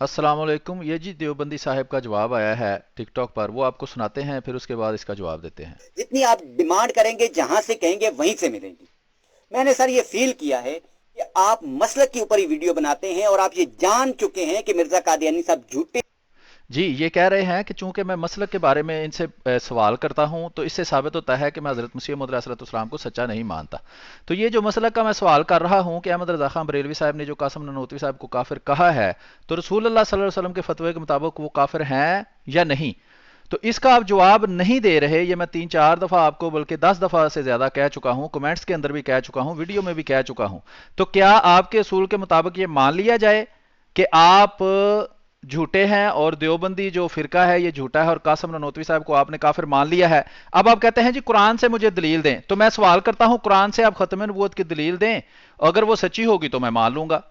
अस्सलाम वालेकुम। ये जी देवबंदी साहब का जवाब आया है टिकटॉक पर, वो आपको सुनाते हैं, फिर उसके बाद इसका जवाब देते हैं। जितनी आप डिमांड करेंगे जहां से कहेंगे वहीं से मिलेंगी। मैंने सर ये फील किया है कि आप मसलक के ऊपर ही वीडियो बनाते हैं और आप ये जान चुके हैं कि मिर्जा कादियानी साहब झूठे। जी, ये कह रहे हैं कि चूंकि मैं मसलक के बारे में इनसे सवाल करता हूं, तो इससे साबित होता है कि मैं हज़रत मसीह मौऊद अलैहिस्सलाम को सच्चा नहीं मानता। तो ये जो मसलक का मैं सवाल कर रहा हूं कि अहमद रज़ा खान बरेलवी साहब ने जो कासिम ननोतवी साहब को काफिर कहा है, तो रसूल अल्लाह सल्लल्लाहु अलैहि वसल्लम के फतवे के मुताबिक वो काफिर हैं या नहीं? तो इसका आप जवाब नहीं दे रहे। ये मैं 3-4 दफ़ा आपको, बल्कि 10 दफ़ा से ज़्यादा कह चुका हूँ, कमेंट्स के अंदर भी कह चुका हूँ, वीडियो में भी कह चुका हूँ। तो क्या आपके असूल के मुताबिक ये मान लिया जाए कि आप झूठे हैं और देवबंदी जो फिरका है ये झूठा है और कासिम ननोतवी साहब को आपने काफिर मान लिया है? अब आप कहते हैं जी कुरान से मुझे दलील दें, तो मैं सवाल करता हूं कुरान से आप खत्म नबूवत की दलील दें, अगर वो सच्ची होगी तो मैं मान लूंगा।